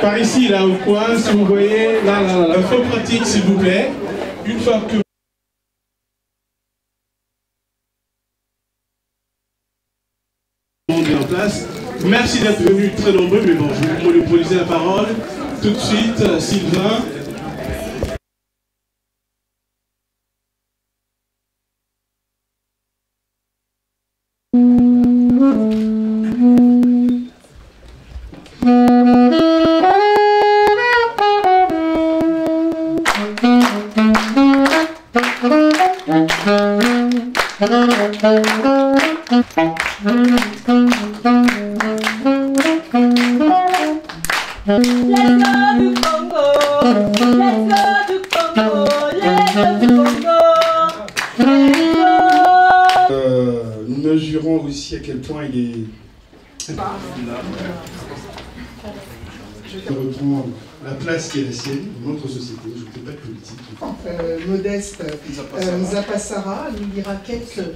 Par ici, là, au coin, si vous voyez, là. Info pratique, s'il vous plaît. Une fois que on est en place, merci d'être venus très nombreux, mais bon, je vais monopoliser la parole. Tout de suite, Sylvain. Nous mesurons aussi à quel point il est... Je reprends la place qui est la sienne dans notre société. Je ne fais pas de politique. Modeste Zapassara nous lira quelques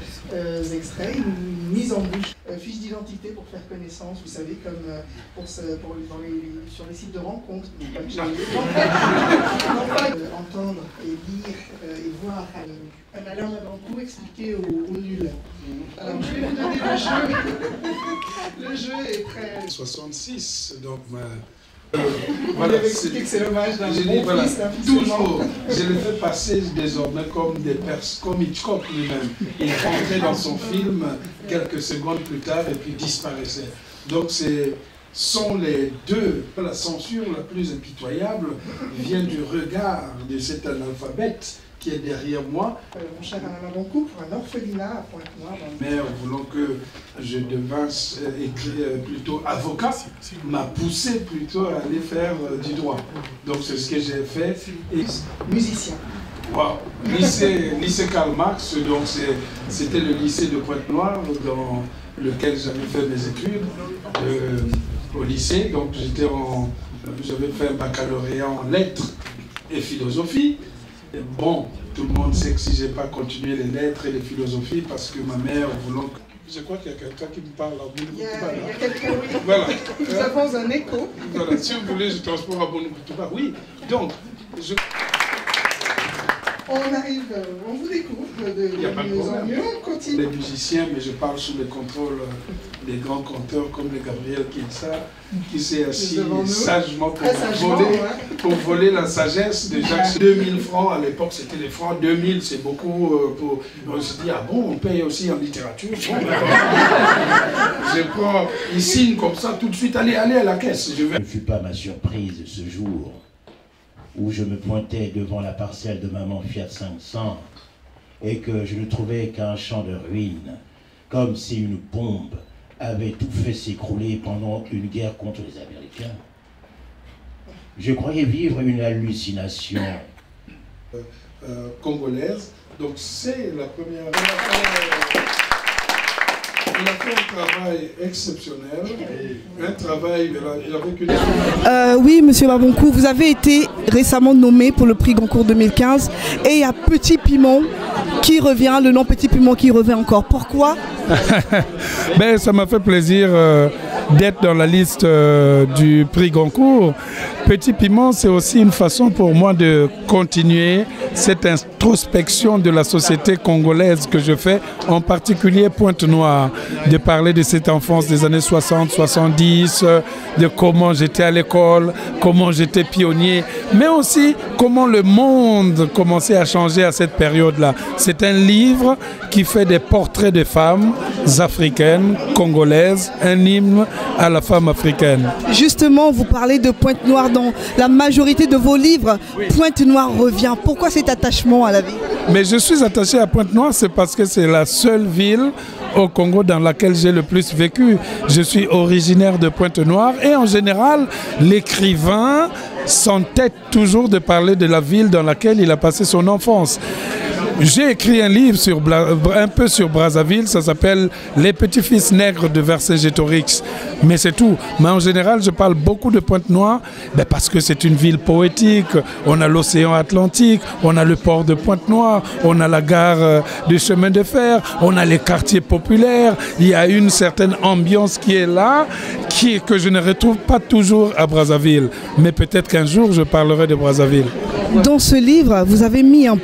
extraits, une mise en bouche, fiche d'identité pour faire connaissance, vous savez, comme sur les sites de rencontres. Non pas entendre et lire et voir. Alors on a beaucoup expliqué au nul. Alors je vais vous donner le jeu. Le jeu est très... 66, donc voilà, que c'est l'hommage d'un bon voilà, fils, toujours, je le fais passer désormais comme comme Hitchcock lui-même. Il rentrait dans son film quelques secondes plus tard et puis disparaissait. Donc sont les deux. La censure la plus impitoyable vient du regard de cet analphabète qui est derrière moi. Mon cher Alain Labancourt, pour un orphelinat à Pointe-Noire. Mère, voulant que je devinsse plutôt avocat, m'a poussé plutôt à aller faire du droit. Donc c'est ce que j'ai fait. Et... musicien. Wow. Lycée Karl Marx, donc c'était le lycée de Pointe-Noire dans lequel j'avais fait mes études au lycée. Donc j'avais fait un baccalauréat en lettres et philosophie. Et bon, tout le monde sait que si je n'ai pas continué les lettres et les philosophies, parce que ma mère voulant... Je crois qu'il y a quelqu'un qui me parle à Bounoukoutouba. Il y a quelqu'un, oui. Voilà. Nous avons un écho. Voilà, si vous voulez, je transporte à Bounoukoutouba. Oui, donc, on arrive, on vous découvre de mieux en mieux, on continue. Les musiciens, mais je parle sous le contrôle des grands chanteurs comme le Gabriel Kinsa, qui s'est assis sagement pour voler la sagesse de Jacques. 2000 francs, à l'époque c'était les francs, 2000 c'est beaucoup pour... On se dit, ah bon, on paye aussi en littérature. Bon, je prends, il signe comme ça tout de suite, allez à la caisse. Je ne fut pas ma surprise ce jour où je me pointais devant la parcelle de maman Fiat 500 et que je ne trouvais qu'un champ de ruines, comme si une bombe avait tout fait s'écrouler pendant une guerre contre les Américains. Je croyais vivre une hallucination. Congolaise, donc c'est la première... Il a fait un travail exceptionnel, un travail avec une... Oui, monsieur Labancourt, vous avez été récemment nommé pour le prix Goncourt 2015 et il y a Petit Piment qui revient, le nom Petit Piment qui revient encore. Pourquoi? Ben, ça m'a fait plaisir d'être dans la liste du prix Goncourt. Petit Piment, c'est aussi une façon pour moi de continuer cette introspection de la société congolaise que je fais, en particulier Pointe-Noire, de parler de cette enfance des années 60, 70, de comment j'étais à l'école, comment j'étais pionnier, mais aussi comment le monde commençait à changer à cette période-là. C'est un livre qui fait des portraits de femmes africaines, congolaises, un hymne à la femme africaine. Justement, vous parlez de Pointe-Noire dans la majorité de vos livres. Oui. Pointe-Noire revient. Pourquoi cet attachement à la ville? Mais je suis attaché à Pointe-Noire, c'est parce que c'est la seule ville au Congo dans laquelle j'ai le plus vécu. Je suis originaire de Pointe-Noire et en général, l'écrivain s'entête toujours de parler de la ville dans laquelle il a passé son enfance. J'ai écrit un livre un peu sur Brazzaville, ça s'appelle « Les petits-fils nègres de Vercingétorix ». Mais c'est tout. Mais en général, je parle beaucoup de Pointe-Noire parce que c'est une ville poétique. On a l'océan Atlantique, on a le port de Pointe-Noire, on a la gare du chemin de fer, on a les quartiers populaires. Il y a une certaine ambiance qui est là, que je ne retrouve pas toujours à Brazzaville. Mais peut-être qu'un jour, je parlerai de Brazzaville. Dans ce livre, vous avez mis un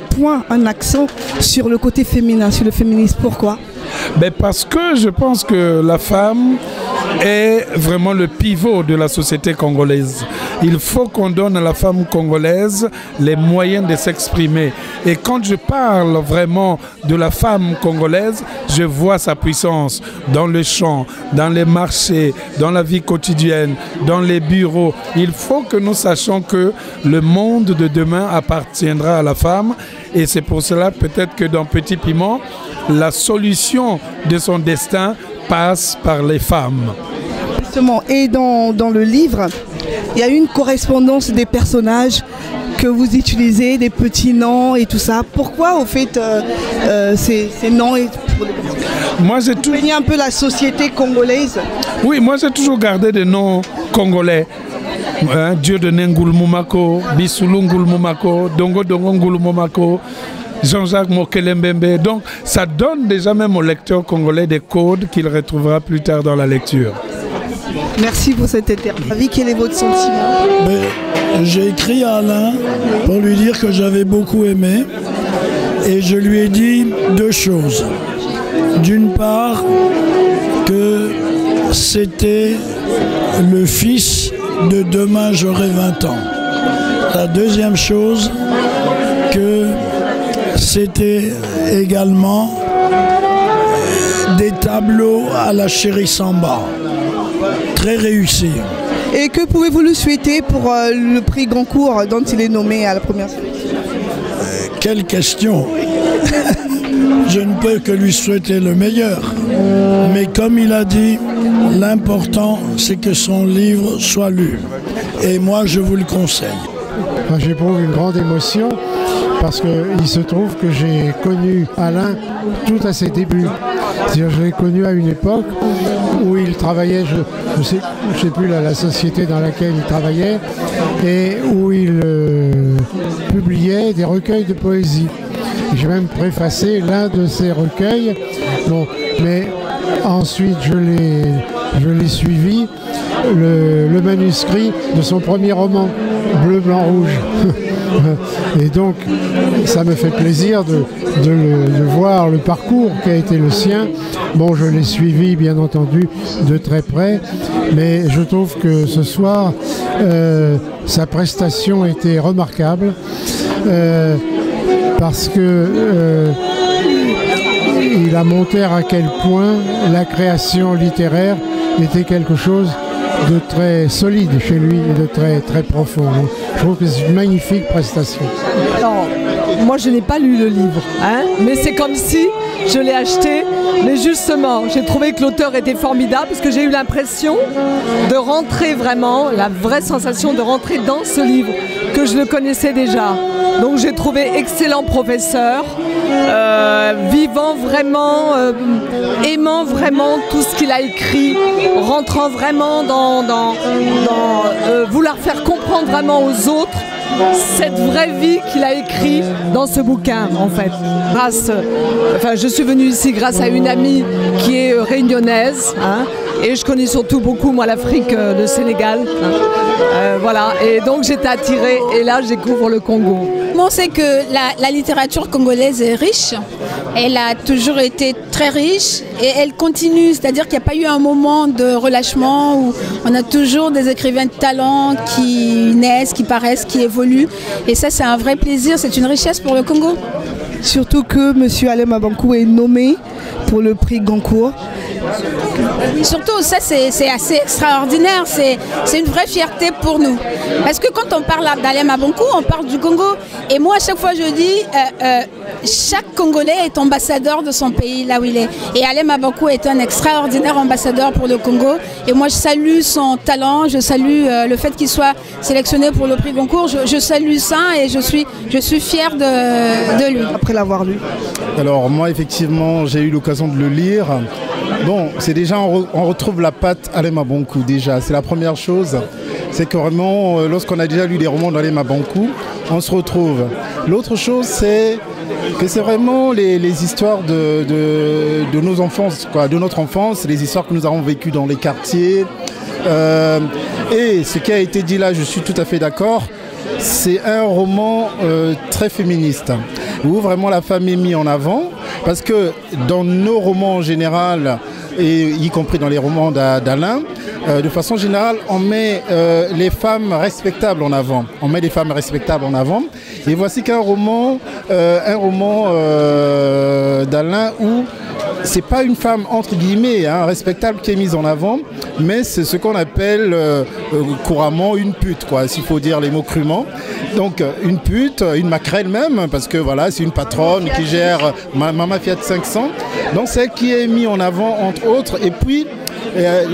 accent sur le côté féminin, sur le féminisme. Pourquoi? Parce que je pense que la femme est vraiment le pivot de la société congolaise. Il faut qu'on donne à la femme congolaise les moyens de s'exprimer. Et quand je parle vraiment de la femme congolaise, je vois sa puissance dans le champ, dans les marchés, dans la vie quotidienne, dans les bureaux. Il faut que nous sachions que le monde de demain appartiendra à la femme. Et c'est pour cela peut-être que dans Petit Piment, la solution de son destin passe par les femmes. Justement, et dans le livre, il y a une correspondance des personnages que vous utilisez, des petits noms et tout ça. Pourquoi, au fait, ces noms Moi, j'ai tout... un peu la société congolaise. Oui, moi j'ai toujours gardé des noms congolais. Dieu de Nengoul Moumako, Bissoulou Ngoul Moumako, Dongo Dongo Ngoul Moumako, Jean-Jacques Mokelembembe. Donc ça donne déjà même au lecteur congolais des codes qu'il retrouvera plus tard dans la lecture. Merci pour cette interview. Quel est votre sentiment? J'ai écrit à Alain pour lui dire que j'avais beaucoup aimé et je lui ai dit deux choses. D'une part, que c'était le fils de Demain j'aurai 20 ans. La deuxième chose, que c'était également des tableaux à la Chérie Samba. Très réussi. Et que pouvez-vous lui souhaiter pour le prix Goncourt dont il est nommé à la première sélection? Quelle question. Je ne peux que lui souhaiter le meilleur. Mais comme il a dit, l'important c'est que son livre soit lu. Et moi je vous le conseille. J'éprouve une grande émotion parce qu'il se trouve que j'ai connu Alain tout à ses débuts. C'est-à-dire, je l'ai connu à une époque où il travaillait, je sais plus la société dans laquelle il travaillait, et où il publiait des recueils de poésie. J'ai même préfacé l'un de ces recueils. Bon, mais ensuite je l'ai suivi, le manuscrit de son premier roman, Bleu, Blanc, Rouge. Et donc, ça me fait plaisir de voir le parcours qui a été le sien. Bon, je l'ai suivi, bien entendu, de très près, mais je trouve que ce soir, sa prestation était remarquable, parce que il a montré à quel point la création littéraire était quelque chose de très solide chez lui et de très, très profond. Je trouve que c'est une magnifique prestation. Alors, moi je n'ai pas lu le livre, hein, mais c'est comme si je l'ai acheté. Mais justement, j'ai trouvé que l'auteur était formidable parce que j'ai eu l'impression de rentrer vraiment, la vraie sensation de rentrer dans ce livre, que je le connaissais déjà. Donc j'ai trouvé excellent professeur, vivant vraiment, aimant vraiment tout ce qu'il a écrit, rentrant vraiment dans vouloir faire comprendre vraiment aux autres cette vraie vie qu'il a écrit dans ce bouquin, en fait. Je suis venue ici grâce à une amie qui est réunionnaise, hein, et je connais surtout beaucoup, moi, l'Afrique, le Sénégal. Hein. Voilà, et donc j'étais attirée, et là, je découvre le Congo. On sait que la littérature congolaise est riche. Elle a toujours été très riche et elle continue. C'est-à-dire qu'il n'y a pas eu un moment de relâchement où on a toujours des écrivains de talent qui naissent, qui paraissent, qui évoluent. Et ça, c'est un vrai plaisir. C'est une richesse pour le Congo. Surtout que M. Alain Mabankou est nommé pour le prix Goncourt. Surtout, ça c'est assez extraordinaire, c'est une vraie fierté pour nous. Parce que quand on parle d'Alain Mabankou, on parle du Congo. Et moi, à chaque fois, je dis, chaque Congolais est ambassadeur de son pays, là où il est. Et Alain Mabankou est un extraordinaire ambassadeur pour le Congo. Et moi, je salue son talent, je salue le fait qu'il soit sélectionné pour le prix Goncourt. Je salue ça et je suis fière de lui. Après l'avoir lu. Alors moi, effectivement, j'ai eu l'occasion de le lire. Bon, c'est déjà, on retrouve la patte Alain Mabankou déjà. C'est la première chose. C'est que vraiment, lorsqu'on a déjà lu des romans d'Alain Mabankou, on se retrouve. L'autre chose, c'est que c'est vraiment les histoires de nos enfances, quoi, de notre enfance, les histoires que nous avons vécues dans les quartiers. Et ce qui a été dit là, je suis tout à fait d'accord, c'est un roman très féministe, où vraiment la femme est mise en avant, parce que dans nos romans en général, et y compris dans les romans d'Alain, de façon générale, on met les femmes respectables en avant. On met les femmes respectables en avant. Et voici qu'un roman, d'Alain où c'est pas une femme entre guillemets respectable qui est mise en avant, mais c'est ce qu'on appelle couramment une pute, quoi, s'il faut dire les mots crûment. Donc une pute, une maquerelle même, parce que voilà, c'est une patronne qui gère Maman Fiat 500. Donc celle qui est mise en avant entre autres, et puis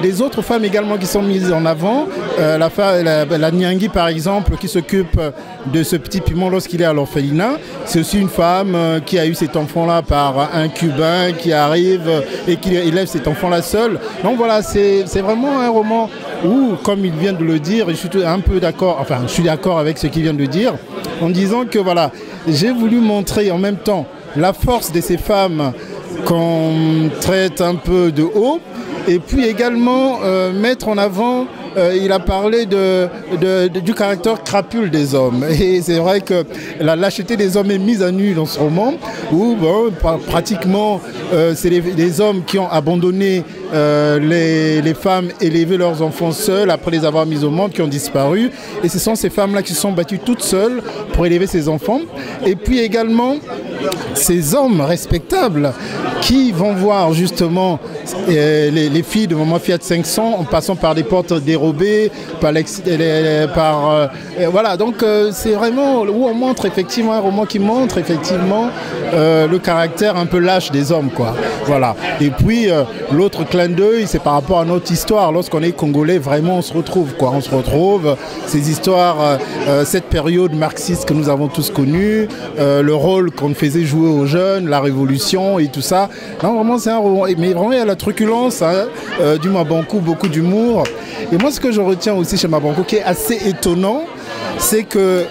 les autres femmes également qui sont mises en avant, la Nyangui par exemple qui s'occupe de ce petit piment lorsqu'il est à l'orphelinat, c'est aussi une femme qui a eu cet enfant-là par un Cubain qui arrive et qui élève cet enfant-là seul. Donc voilà, c'est vraiment un roman où, comme il vient de le dire, je suis un peu d'accord, enfin je suis d'accord avec ce qu'il vient de dire, en disant que voilà, j'ai voulu montrer en même temps la force de ces femmes qu'on traite un peu de haut, et puis également mettre en avant, il a parlé du caractère crapule des hommes. Et c'est vrai que la lâcheté des hommes est mise à nu dans ce roman, où bon, pratiquement c'est les hommes qui ont abandonné les femmes, élevé leurs enfants seuls après les avoir mis au monde, qui ont disparu. Et ce sont ces femmes-là qui se sont battues toutes seules pour élever ces enfants. Et puis également ces hommes respectables qui vont voir justement les filles de Maman Fiat 500 en passant par des portes dérobées, voilà, donc c'est vraiment où on montre effectivement un roman qui montre effectivement le caractère un peu lâche des hommes, quoi. Voilà. Et puis l'autre clin d'œil, c'est par rapport à notre histoire. Lorsqu'on est congolais, vraiment on se retrouve, quoi. On se retrouve, ces histoires, cette période marxiste que nous avons tous connue, le rôle qu'on faisait jouer aux jeunes, la révolution et tout ça. Non, vraiment c'est un roman, mais vraiment il y a la truculence du Mabankou, beaucoup d'humour. Et moi ce que je retiens aussi chez Mabankou qui est assez étonnant, c'est que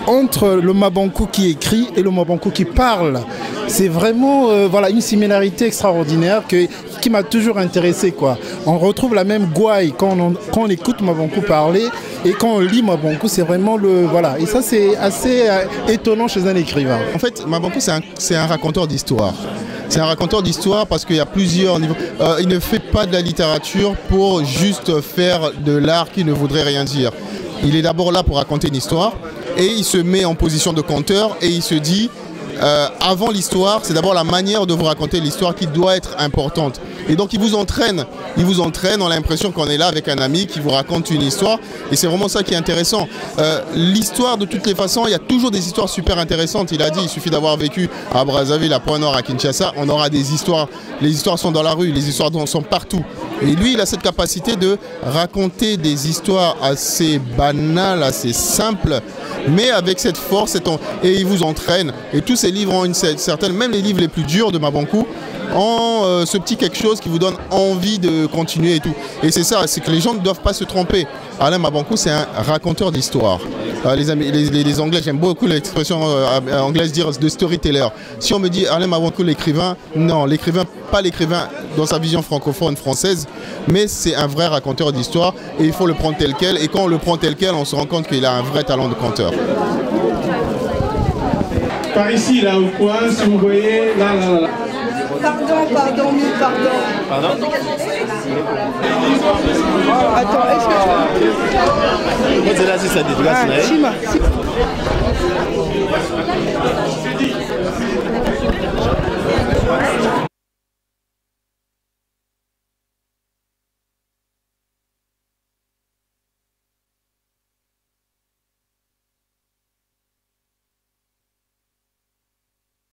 entre le Mabankou qui écrit et le Mabankou qui parle, c'est vraiment voilà, une similarité extraordinaire qui m'a toujours intéressé, quoi. On retrouve la même gouaille quand on écoute Mabankou parler et quand on lit Mabankou, c'est vraiment le... Voilà. Et ça, c'est assez étonnant chez un écrivain. En fait, Mabankou, c'est un raconteur d'histoire. C'est un raconteur d'histoire parce qu'il y a plusieurs niveaux. Il ne fait pas de la littérature pour juste faire de l'art qui ne voudrait rien dire. Il est d'abord là pour raconter une histoire et il se met en position de conteur et il se dit... avant l'histoire, c'est d'abord la manière de vous raconter l'histoire qui doit être importante. Et donc il vous entraîne, on a l'impression qu'on est là avec un ami qui vous raconte une histoire et c'est vraiment ça qui est intéressant. L'histoire de toutes les façons, il y a toujours des histoires super intéressantes. Il a dit, il suffit d'avoir vécu à Brazzaville, à Point-Nord, à Kinshasa, on aura des histoires, les histoires sont dans la rue, les histoires sont partout. Et lui, il a cette capacité de raconter des histoires assez banales, assez simples, mais avec cette force, et il vous entraîne. Et tous ces livres ont une certaine, même les livres les plus durs de Mabankou, ont ce petit quelque chose qui vous donne envie de continuer et tout. Et c'est ça, c'est que les gens ne doivent pas se tromper. Alain Mabankou, c'est un raconteur d'histoire. Les Anglais, j'aime beaucoup l'expression anglaise dire de storyteller. Si on me dit Alain Mabankou l'écrivain, non, l'écrivain, pas l'écrivain dans sa vision francophone française, mais c'est un vrai raconteur d'histoire et il faut le prendre tel quel. Et quand on le prend tel quel, on se rend compte qu'il a un vrai talent de conteur. Par ici, là au coin, si vous voyez, là. Pardon. Pardon? Attends, est-ce que Moi, c'est là, si ça dédicace, Chima.